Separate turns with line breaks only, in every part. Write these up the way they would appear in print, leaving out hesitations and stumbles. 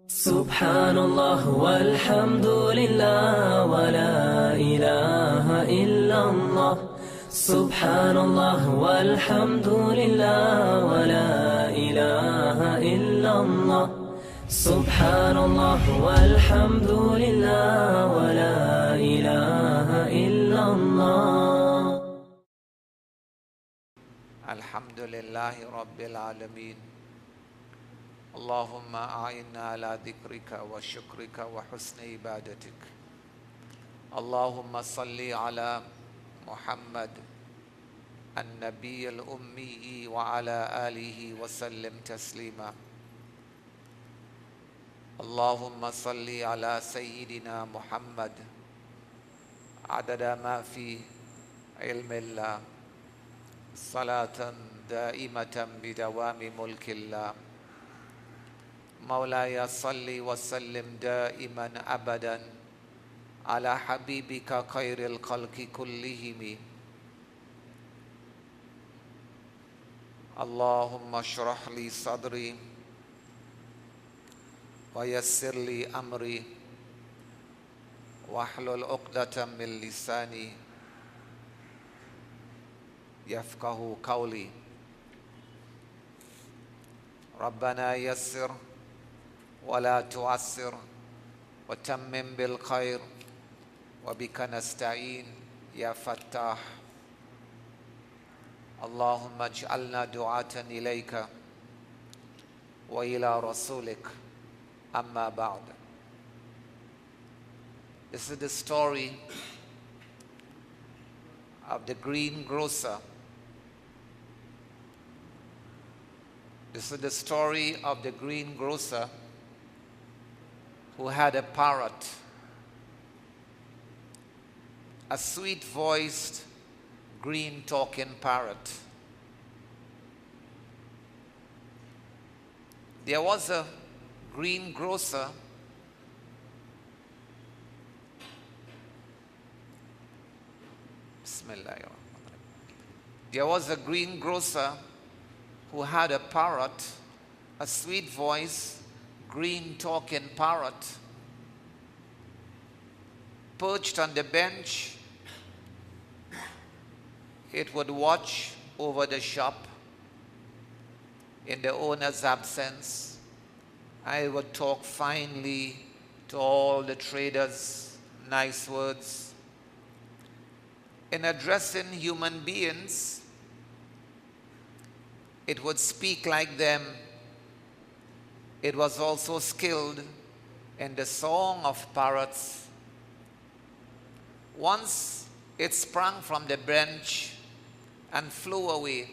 Subhanallah walhamdulillah wa la ilaha illallah. Subhanallah walhamdulillah wa la ilaha illallah. Subhanallah walhamdulillah wa la ilaha illallah.
Alhamdulillahi Rabbil Alameen. Allahumma a'inna ala dhikrika wa shukrika wa husni ibadatik. Allahumma salli ala Muhammad an-Nabiy al-Ummi wa ala alihi wa sallim taslima. Allahumma salli ala Sayyidina Muhammad adada ma fi ilmillah salatan da'imatan bidawami mulkillah. Maulaya salli wa sallim da'iman abadan ala habibika khairil khalqi kullihimi. Allahumma shrah li sadri wa yassir li amri wahlul uqdatan min lisani yafqahu qawli. Rabbana yassir ولا تعسر وتمم بالخير وبك نستعين يا فتاح. اللهم اجعلنا دعاة إليك وإلى رسولك. أما بعد. This is the story of the greengrocer. This is the story of the greengrocer who had a parrot, a sweet-voiced, green-talking parrot. There was a greengrocer There was a greengrocer who had a parrot, a sweet-voiced, green-talking parrot, perched on the bench. It would watch over the shop in the owner's absence. I would talk finely to all the traders, nice words. In addressing human beings, it would speak like them. It was also skilled in the song of parrots. Once it sprang from the bench and flew away,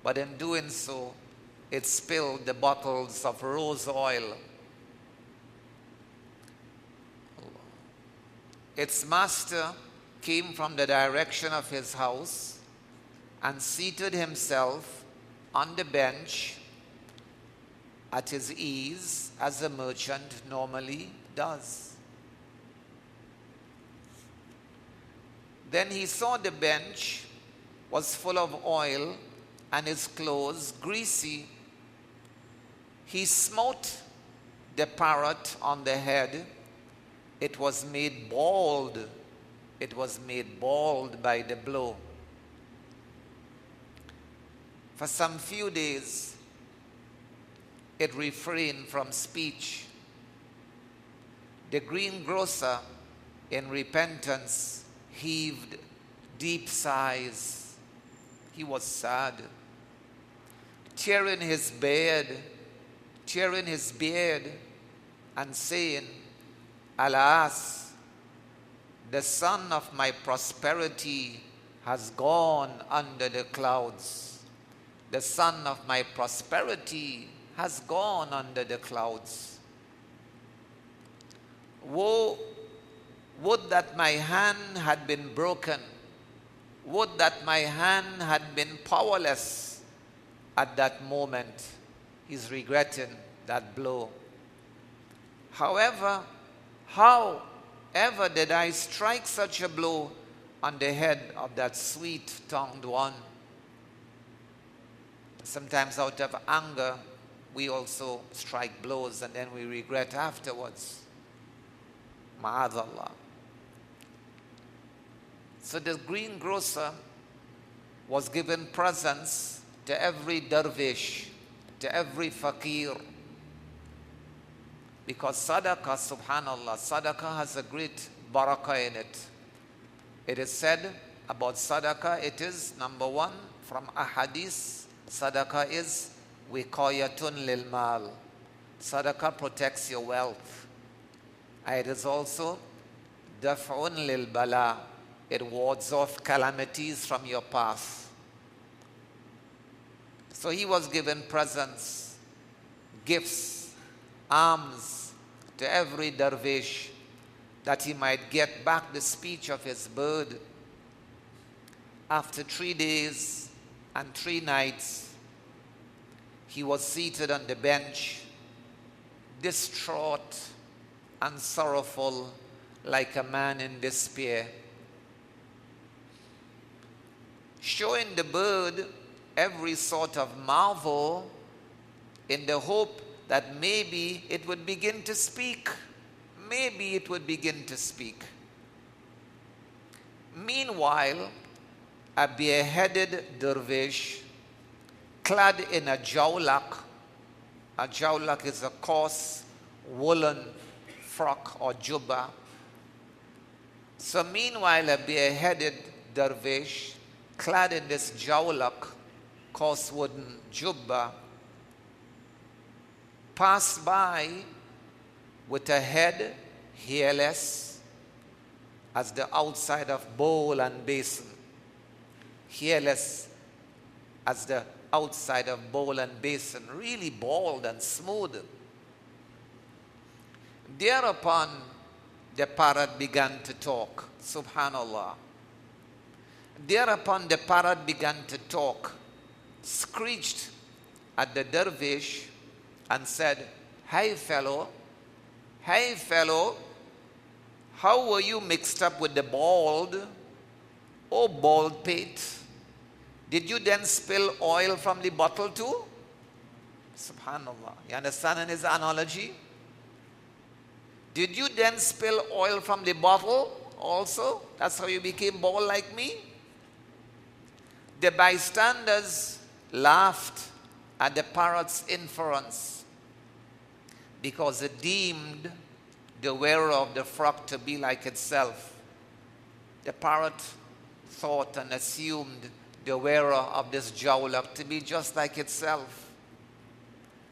but in doing so, it spilled the bottles of rose oil. Its master came from the direction of his house and seated himself on the bench at his ease, as a merchant normally does. Then he saw the bench was full of oil and his clothes greasy. He smote the parrot on the head. It was made bald. It was made bald by the blow. For some few days, it refrained from speech. The greengrocer, in repentance, heaved deep sighs. He was sad, tearing his beard, and saying, "Alas, the sun of my prosperity has gone under the clouds. The sun of my prosperity has gone under the clouds. Woe, would that my hand had been broken. Would that my hand had been powerless at that moment." He's regretting that blow. However did I strike such a blow on the head of that sweet-tongued one? Sometimes out of anger, we also strike blows and then we regret afterwards. Ma'adallah. So the greengrocer was given presents to every dervish, to every fakir. Because sadaqah, subhanallah, sadaqah has a great barakah in it. It is said about sadaqah, it is, number one, from a hadith, sadaqah is wiqayatun lil mal. Sadaqah protects your wealth. And it is also daf'un lil bala. It wards off calamities from your path. So he was given presents, gifts, alms to every dervish that he might get back the speech of his bird. After 3 days and 3 nights, he was seated on the bench, distraught and sorrowful, like a man in despair, showing the bird every sort of marvel in the hope that maybe it would begin to speak. Maybe it would begin to speak. Meanwhile, a bareheaded dervish, clad in a jawlak is a coarse woolen frock or jubba. So meanwhile, a bareheaded dervish, clad in this jawlak, coarse wooden jubba, passed by with a head hairless as the outside of bowl and basin. Hairless as the outside of bowl and basin, really bald and smooth. Thereupon, the parrot began to talk. Subhanallah. Thereupon, the parrot began to talk, screeched at the dervish and said, "Hey fellow, how were you mixed up with the bald? Oh, bald pate. Did you then spill oil from the bottle too?" Subhanallah. You understand in his analogy? Did you then spill oil from the bottle also? That's how you became bald like me? The bystanders laughed at the parrot's inference because it deemed the wearer of the frock to be like itself. The parrot thought and assumed the wearer of this jawlak to be just like itself.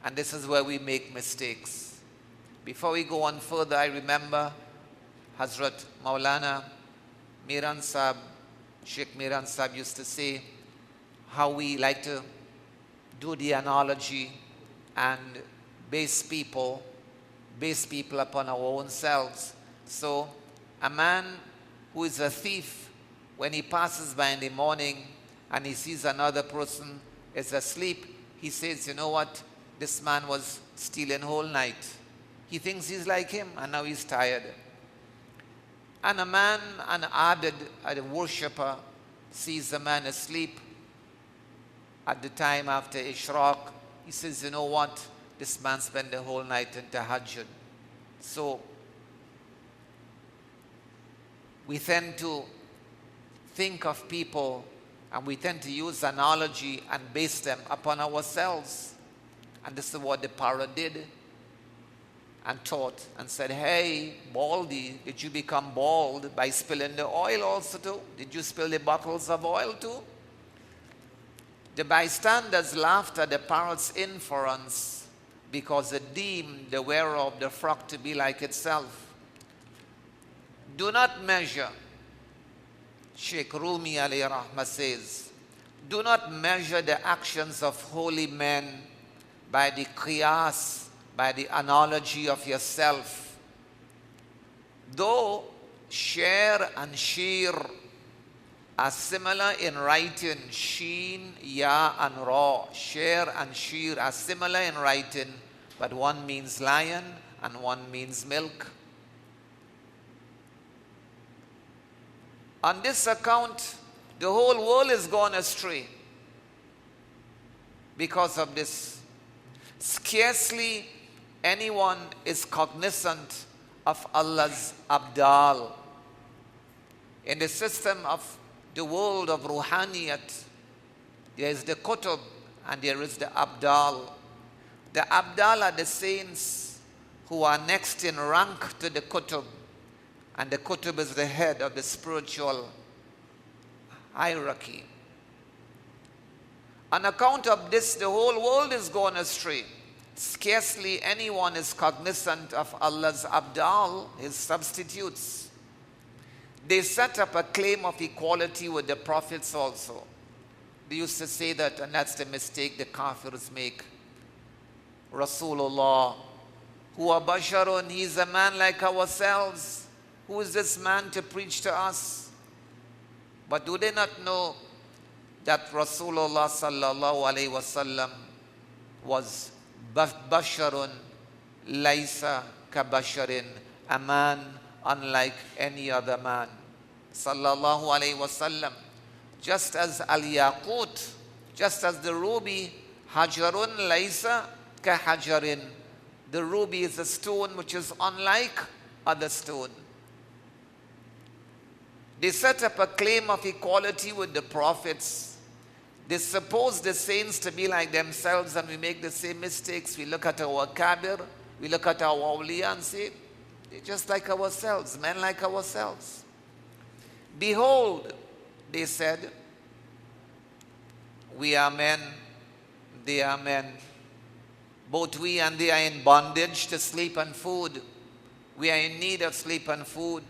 And this is where we make mistakes. Before we go on further, I remember Hazrat Maulana Miran Sahib, Sheikh Miran Sahib used to say how we like to do the analogy and base people upon our own selves. So a man who is a thief, when he passes by in the morning and he sees another person is asleep, he says, "You know what? This man was stealing whole night." He thinks he's like him and now he's tired. And a worshipper sees a man asleep at the time after Ishraq. He says, "You know what? This man spent the whole night in tahajjud." So we tend to think of people and we tend to use analogy and base them upon ourselves. And this is what the parrot did and taught and said, "Hey, baldy, did you become bald by spilling the oil also too? Did you spill the bottles of oil too?" The bystanders laughed at the parrot's inference because it deemed the wearer of the frock to be like itself. Do not measure, Sheikh Rumi alayhi rahmah says, do not measure the actions of holy men by the qiyas, by the analogy of yourself. Though share and sheer are similar in writing, sheen, ya and ra. Share and sheer are similar in writing, but one means lion and one means milk. On this account, the whole world is gone astray because of this. Scarcely anyone is cognizant of Allah's Abdul. In the system of the world of Ruhaniyat, there is the Kutub and there is the Abdul. The Abdul are the saints who are next in rank to the Kutub, and the Kutub is the head of the spiritual hierarchy. On account of this, the whole world is gone astray. Scarcely anyone is cognizant of Allah's Abdul, his substitutes. They set up a claim of equality with the prophets also. They used to say that, and that's the mistake the kafirs make. Rasulullah, huwa basharun, he is a man like ourselves. Who is this man to preach to us? But do they not know that Rasulullah sallallahu alaihi wasallam was basharun laysa kabasharin, a man unlike any other man. Sallallahu alaihi wasallam. Just as al-yaqut, just as the ruby, hajarun laysa ka hajarin. The ruby is a stone which is unlike other stone. They set up a claim of equality with the prophets. They suppose the saints to be like themselves, and we make the same mistakes. We look at our kabir, we look at our awliya and say, they're just like ourselves, men like ourselves. Behold, they said, we are men, they are men. Both we and they are in bondage to sleep and food. We are in need of sleep and food.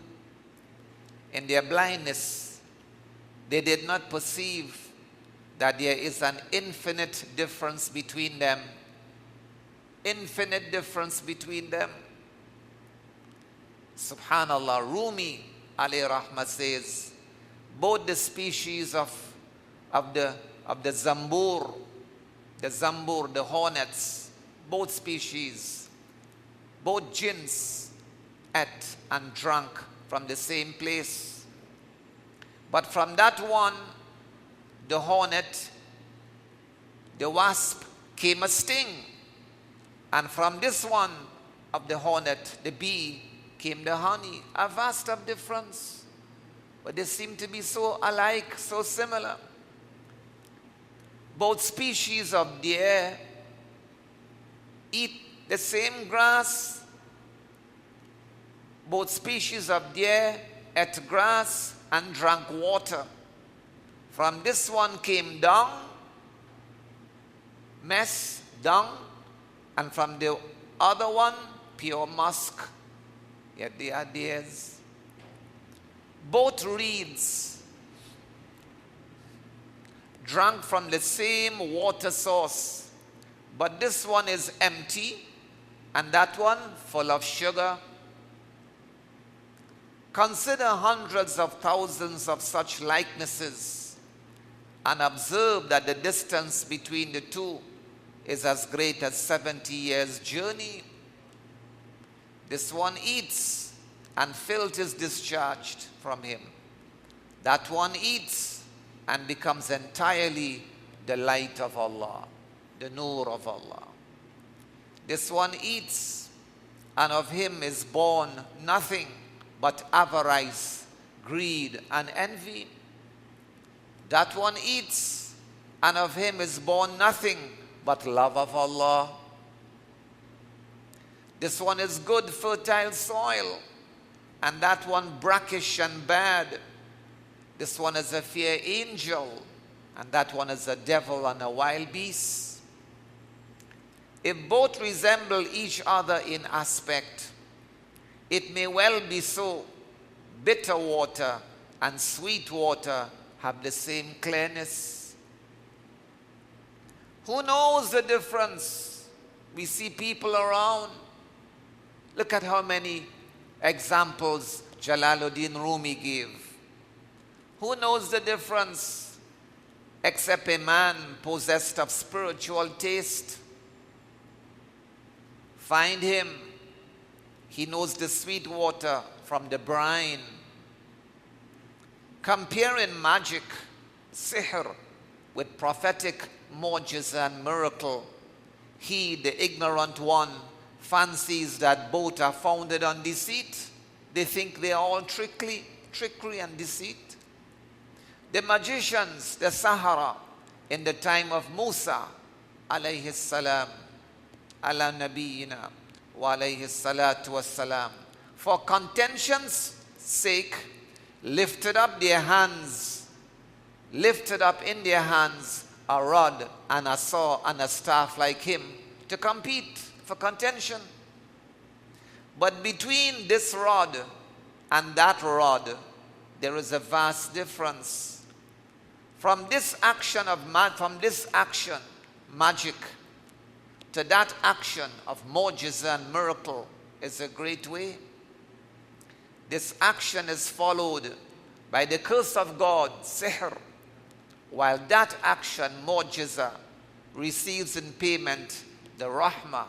In their blindness, they did not perceive that there is an infinite difference between them. Infinite difference between them. Subhanallah, Rumi alayhi rahmah says, both the species of the zambur, the hornets, both species, both jinns ate and drank from the same place. But from that one, the hornet, the wasp, came a sting. And from this one of the hornet, the bee, came the honey. A vast of difference. But they seem to be so alike, so similar. Both species of deer eat the same grass. Both species of deer ate grass and drank water. From this one came dung, mess, dung, and from the other one, pure musk. Yet they are theirs. Both reeds drank from the same water source, but this one is empty, and that one full of sugar. Consider hundreds of thousands of such likenesses and observe that the distance between the two is as great as 70 years' journey. This one eats and filth is discharged from him. That one eats and becomes entirely the light of Allah, the nur of Allah. This one eats, and of him is born nothing but avarice, greed, and envy. That one eats, and of him is born nothing but love of Allah. This one is good, fertile soil, and that one brackish and bad. This one is a fair angel, and that one is a devil and a wild beast. If both resemble each other in aspect, it may well be so. Bitter water and sweet water have the same clearness. Who knows the difference? We see people around. Look at how many examples Jalaluddin Rumi gave. Who knows the difference except a man possessed of spiritual taste? Find him. He knows the sweet water from the brine. Comparing magic, sihr, with prophetic mu'jiza and miracle, He, the ignorant one, fancies that both are founded on deceit. They think they are all trickery and deceit. The magicians, the Sahara, in the time of Musa, alayhi salam, ala nabiyina, wa alayhi salatu wassalam, for contention's sake, lifted up in their hands a rod and a saw and a staff like him to compete for contention. But between this rod and that rod, there is a vast difference. From this action, magic, to that action of mu'jiza and miracle is a great way. This action is followed by the curse of God, sihr, while that action, mu'jiza, receives in payment the rahmah,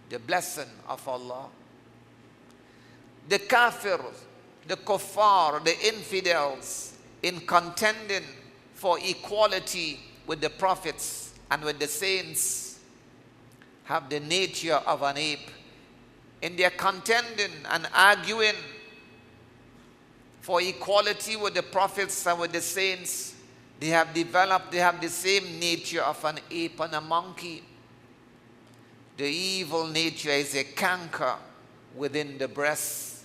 the blessing of Allah. The kafirs, the kuffar, the infidels, in contending for equality with the prophets and with the saints, have the nature of an ape. In their contending and arguing for equality with the prophets and with the saints, they have the same nature of an ape and a monkey. The evil nature is a canker within the breast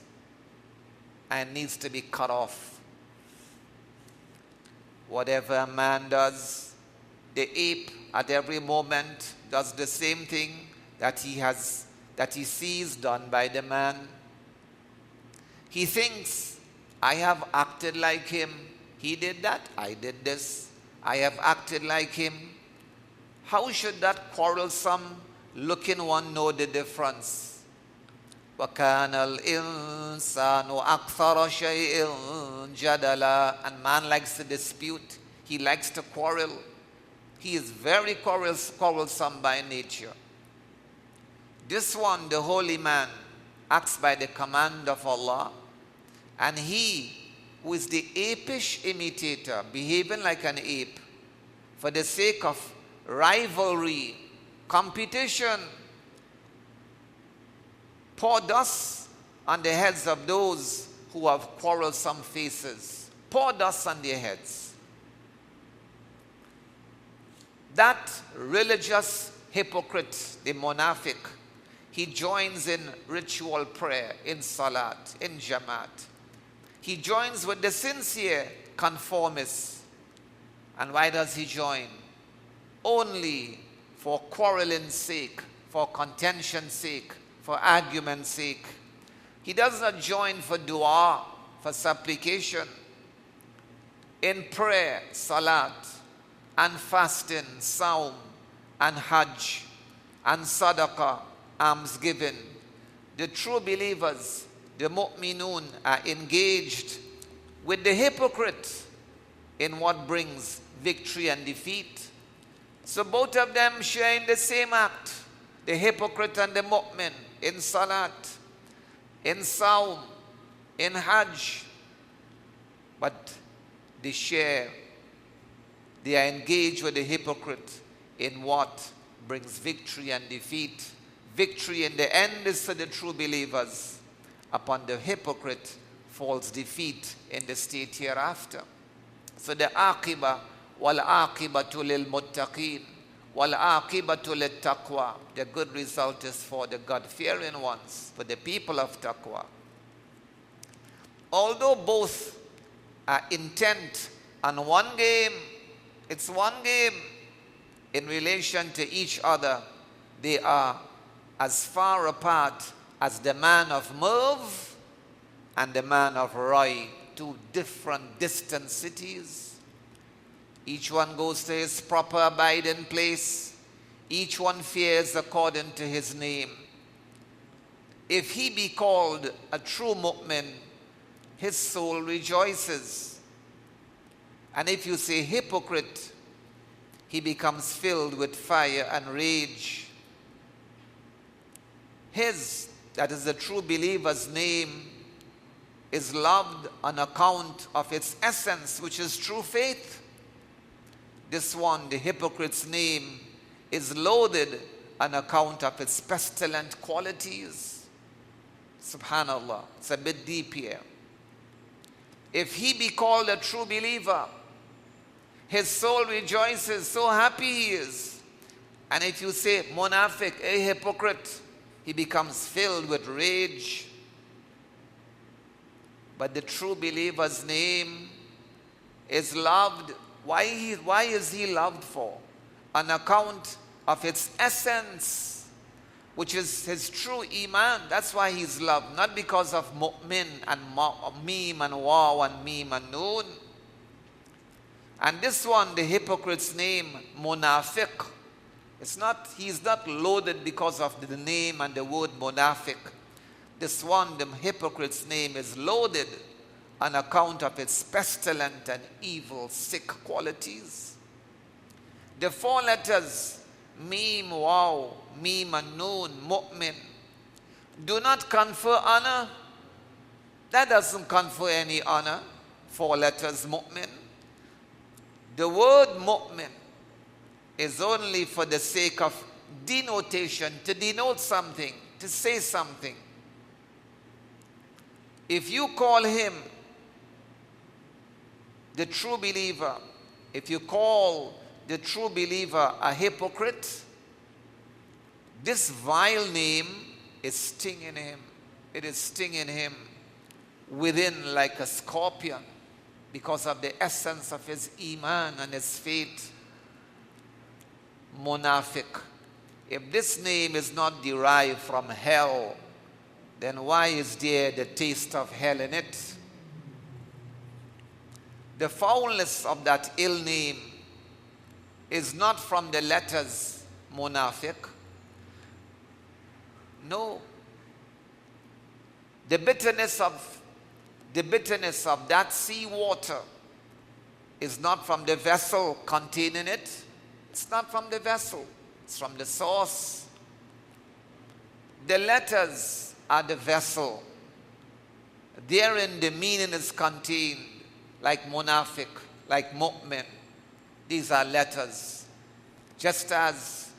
and needs to be cut off. Whatever a man does, the ape at every moment does the same thing that he sees done by the man. He thinks, I have acted like him. He did that, I did this. I have acted like him. How should that quarrelsome looking one know the difference? وَكَانَ الْإِنسَانُ أَكْثَرَ شَيْءٍ جَدَلًا. And man likes to dispute. He likes to quarrel. He is very quarrelsome by nature. This one, the holy man, acts by the command of Allah, and he who is the apish imitator, behaving like an ape, for the sake of rivalry, competition, pour dust on the heads of those who have quarrelsome faces. Pour dust on their heads. That religious hypocrite, the munafiq, he joins in ritual prayer, in salat, in jamaat. He joins with the sincere conformists. And why does he join? Only for quarreling's sake, for contention's sake, for argument's sake. He does not join for dua, for supplication. In prayer, salat, and fasting, saum, and hajj, and sadaqah, almsgiving, the true believers, the mu'minun, are engaged with the hypocrite in what brings victory and defeat. So both of them share in the same act, the hypocrite and the mu'min, in salat, in saum, in hajj. But they are engaged with the hypocrite in what brings victory and defeat. Victory in the end is for the true believers. Upon the hypocrite falls defeat in the state hereafter. So the aqiba, wal aqibatu lil muttaqeen, wal aqibatu lit taqwa. The good result is for the God-fearing ones, for the people of taqwa. Although both are intent on one game, it's one game, in relation to each other, they are as far apart as the man of Merv and the man of Roy, two different distant cities. Each one goes to his proper abiding place. Each one fares according to his name. If he be called a true mu'min, his soul rejoices. And if you say hypocrite, he becomes filled with fire and rage. His, that is the true believer's name, is loved on account of its essence, which is true faith. This one, the hypocrite's name, is loaded on account of its pestilent qualities. Subhanallah, it's a bit deep here. If he be called a true believer, his soul rejoices, so happy he is. And if you say munafiq, a hypocrite, he becomes filled with rage. But the true believer's name is loved. Why is he loved for? On account of its essence, which is his true iman. That's why he's loved, not because of mu'min and mim and waw and mim and noon. And this one, the hypocrite's name, munafiq, he's not loaded because of the name and the word munafiq. This one, the hypocrite's name, is loaded on account of its pestilent and evil, sick qualities. The four letters, mim, waw, mim and noon, mu'min, do not confer honor. That doesn't confer any honor. Four letters, mu'min. The word mu'min is only for the sake of denotation, to denote something, to say something. If you call him the true believer, if you call the true believer a hypocrite, this vile name is stinging him. It is stinging him within like a scorpion because of the essence of his iman and his faith. Munafiq. If this name is not derived from hell, then why is there the taste of hell in it? The foulness of that ill name is not from the letters munafiq. No. The bitterness of that sea water is not from the vessel containing it. It's not from the vessel. It's from the source. The letters are the vessel. Therein the meaning is contained, like munafiq, like mu'min. These are letters. Just as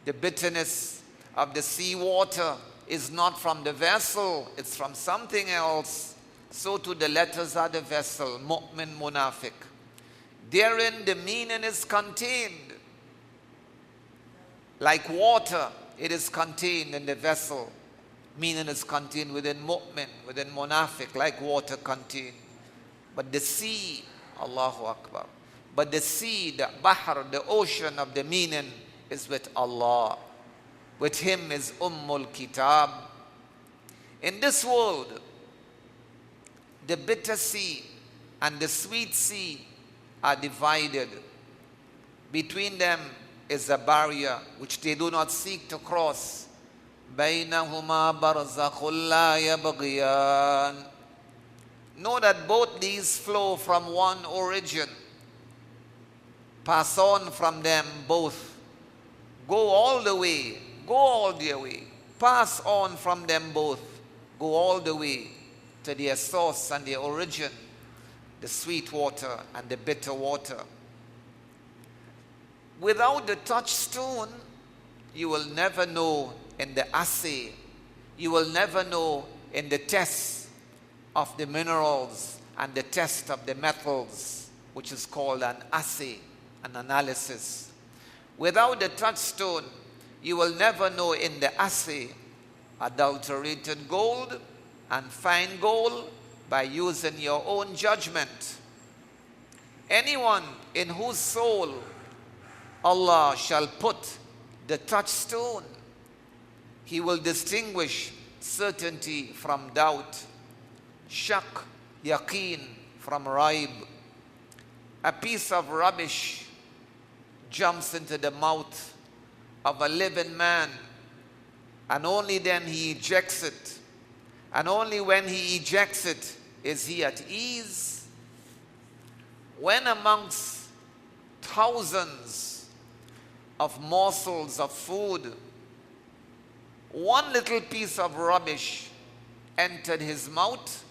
the bitterness of the sea water is not from the vessel, it's from something else, so too the letters are the vessel, mu'min, munafiq. Therein the meaning is contained. Like water, it is contained in the vessel. Meaning is contained within mu'min, within munafiq, like water contained. But the sea, Allahu Akbar. But the sea, the bahr, the ocean of the meaning is with Allah. With him is Ummul Kitab. In this world, the bitter sea and the sweet sea are divided. Between them is a barrier which they do not seek to cross. بَيْنَهُمَا بَرْزَخٌ لَا يَبْغِيَانِ. Know that both these flow from one origin. Pass on from them both. Go all the way. Go all the way. Pass on from them both. Go all the way to their source and their origin, the sweet water and the bitter water. Without the touchstone, you will never know in the assay, you will never know in the test of the minerals and the test of the metals, which is called an assay, an analysis. Without the touchstone, you will never know in the assay adulterated gold and fine gold by using your own judgment. Anyone in whose soul Allah shall put the touchstone, he will distinguish certainty from doubt, shak, yaqeen from raib. A piece of rubbish jumps into the mouth of a living man, and only then he ejects it. And only when he ejects it is he at ease. When amongst thousands of morsels of food, one little piece of rubbish entered his mouth,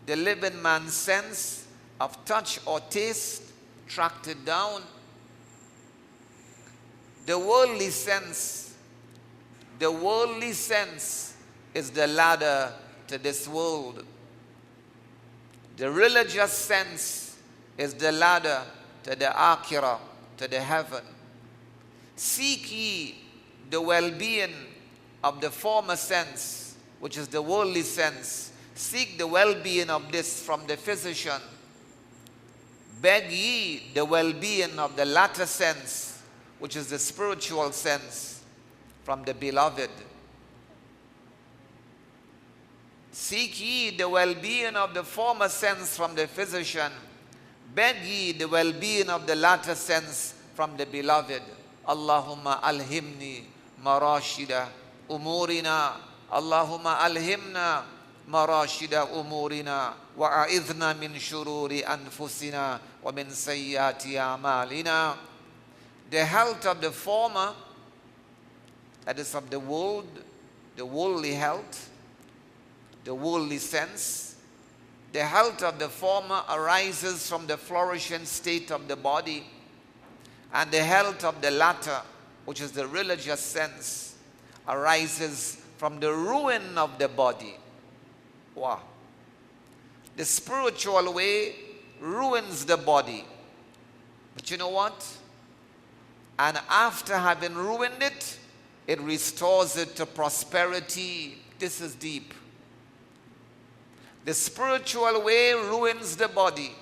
the living man's sense of touch or taste tracked it down. The worldly sense The worldly sense is the ladder to this world. The religious sense is the ladder to the akhirah, to the heaven. Seek ye the well-being of the former sense, which is the worldly sense. Seek the well-being of this from the physician. Beg ye the well-being of the latter sense, which is the spiritual sense, from the beloved. Seek ye the well-being of the former sense from the physician. Beg ye the well-being of the latter sense from the beloved. Allahumma alhimni marashida umurina. Allahumma alhimna marashida umurina. Wa a'idhna min shururi anfusina wa min sayyati a'malina. The health of the former, that is of the world, the worldly health, the worldly sense. The health of the former arises from the flourishing state of the body, and the health of the latter, which is the religious sense, arises from the ruin of the body. Wow. The spiritual way ruins the body. But you know what? And after having ruined it, it restores it to prosperity. This is deep. The spiritual way ruins the body,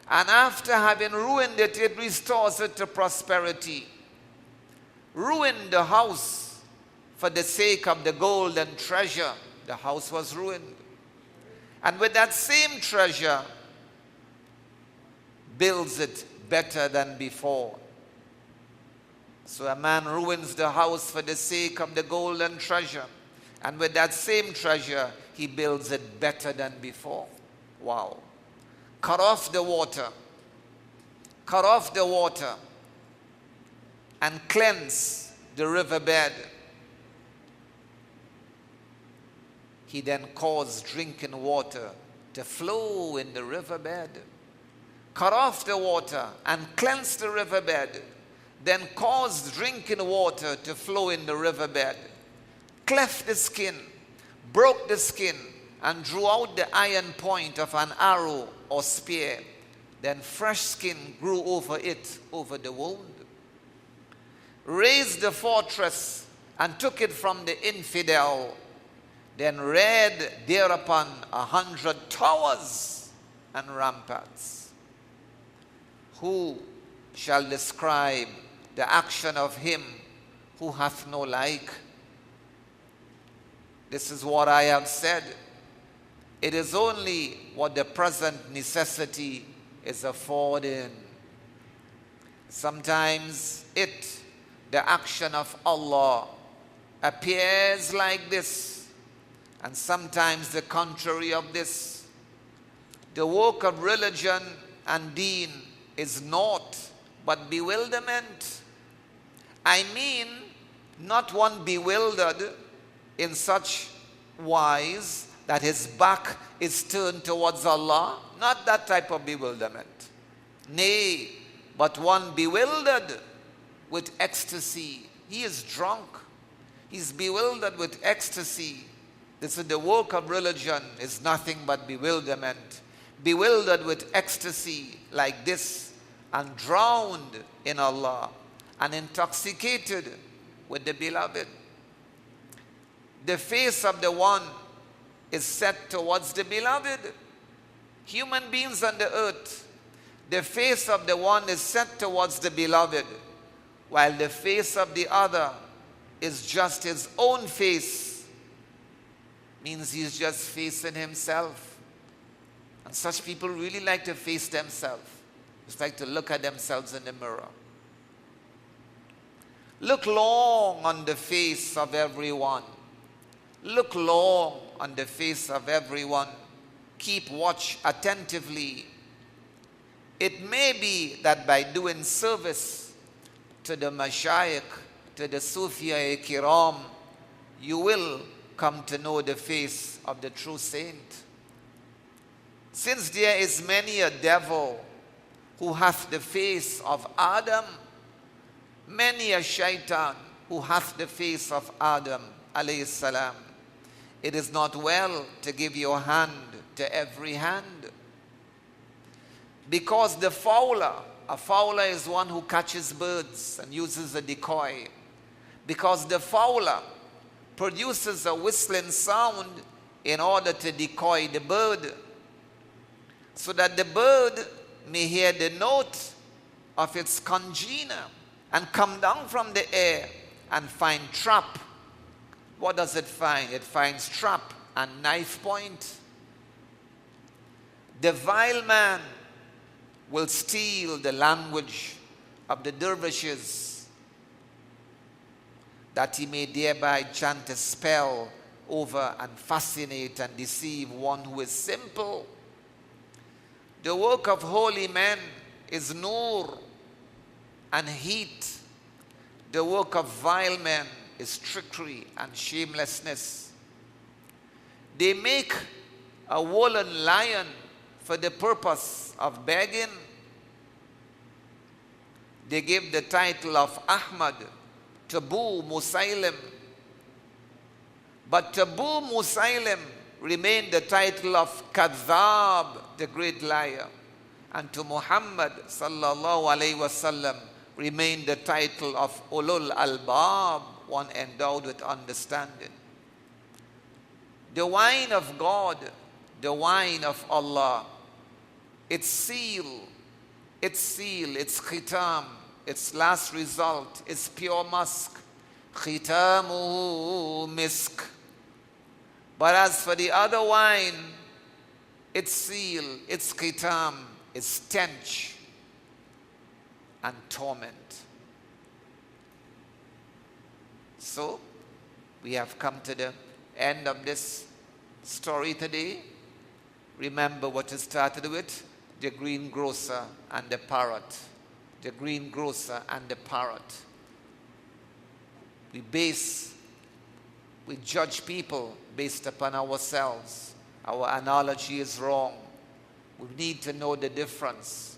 and after having ruined it, it restores it to prosperity. Ruin the house for the sake of the gold and treasure. The house was ruined. And with that same treasure, builds it better than before. So a man ruins the house for the sake of the gold and treasure, and with that same treasure, he builds it better than before. Wow. Cut off the water. Cut off the water and cleanse the riverbed. He then caused drinking water to flow in the riverbed. Cut off the water and cleanse the riverbed. Then caused drinking water to flow in the riverbed. Cleft the skin, broke the skin, and drew out the iron point of an arrow or spear. Then fresh skin grew over it, over the wound. Raised the fortress and took it from the infidel. Then reared thereupon 100 towers and ramparts. Who shall describe the action of him who hath no like? This is what I have said. It is only what the present necessity is affording. Sometimes the action of Allah, appears like this, and sometimes the contrary of this. The work of religion and deen is naught but bewilderment. I mean, not one bewildered in such wise that his back is turned towards Allah. Not that type of bewilderment. Nay, but one bewildered with ecstasy. He is drunk. He's bewildered with ecstasy. This is the work of religion, is nothing but bewilderment. Bewildered with ecstasy like this, and drowned in Allah, and intoxicated with the beloved. The face of the one is set towards the beloved. Human beings on the earth, the face of the one is set towards the beloved, while the face of the other is just his own face. Means he's just facing himself. And such people really like to face themselves. It's like to look at themselves in the mirror. Look long on the face of everyone. Look long on the face of everyone. Keep watch attentively. It may be that by doing service to the mashayikh, to the Sufiya Kiram, you will come to know the face of the true saint. Since there is many a devil who hath the face of Adam, many a shaitan who hath the face of Adam alayhi salam, it is not well to give your hand to every hand. Because the fowler, a fowler is one who catches birds and uses a decoy. Because the fowler produces a whistling sound in order to decoy the bird, so that the bird may hear the note of its congener and come down from the air and find trap. What does it find? It finds trap and knife point. The vile man will steal the language of the dervishes, that he may thereby chant a spell over and fascinate and deceive one who is simple. The work of holy men is nur and heat. The work of vile men is trickery and shamelessness. They make a woolen lion for the purpose of begging. They give the title of Ahmad to Abu Musailim. But to Abu Musailim remained the title of Kadhab, the great liar. And to Muhammad sallallahu alayhi wasallam remained the title of Ulul Albab, one endowed with understanding. The wine of God, the wine of Allah, its seal, its khitam, its last result is pure musk. Khitamuhu misk. But as for the other wine, its seal, its khitam, is stench and torment. So, we have come to the end of this story today. Remember what it started with: the greengrocer and the parrot. The greengrocer and the parrot. We judge people based upon ourselves. Our analogy is wrong. We need to know the difference.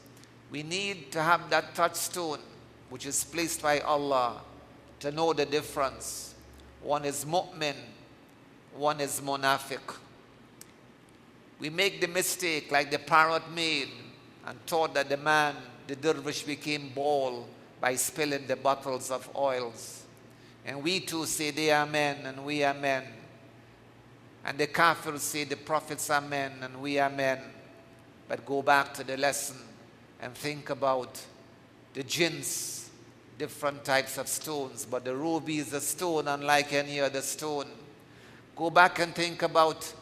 We need to have that touchstone which is placed by Allah to know the difference. One is mu'min, one is munafiq. We make the mistake like the parrot made and thought that the dervish became bald by spilling the bottles of oils. And we too say they are men and we are men. And the kafirs say the prophets are men and we are men. But go back to the lesson and think about the jinns, different types of stones. But the ruby is a stone unlike any other stone. Go back and think about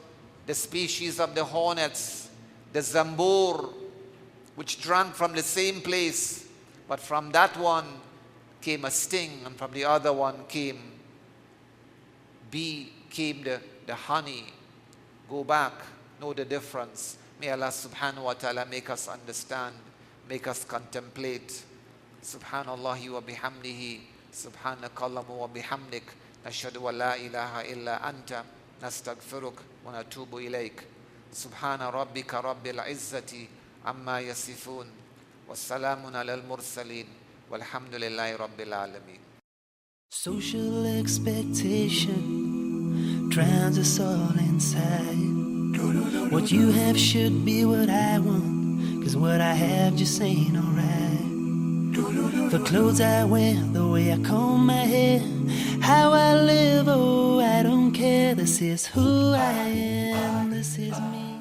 the species of the hornets, the zambur, which drank from the same place. But from that one came a sting, and from the other one came the honey. Go back, know the difference. May Allah subhanahu wa ta'ala make us understand, make us contemplate. Subhanallahi wa bihamdihi, subhanakallahumma wa bihamdik, nashhadu wa la ilaha illa anta, nastaghfiruk wa natubu ilayk. Subhana rabbika rabbil izzati amma yasifun, wassalamun alal mursaleen, walhamdulillahi rabbil alameen.
Social expectation drowns us all inside. What you have should be what I want, 'cause what I have just ain't alright. The clothes I wear, the way I comb my hair, how I live, oh I don't care. This is who I am, this is me.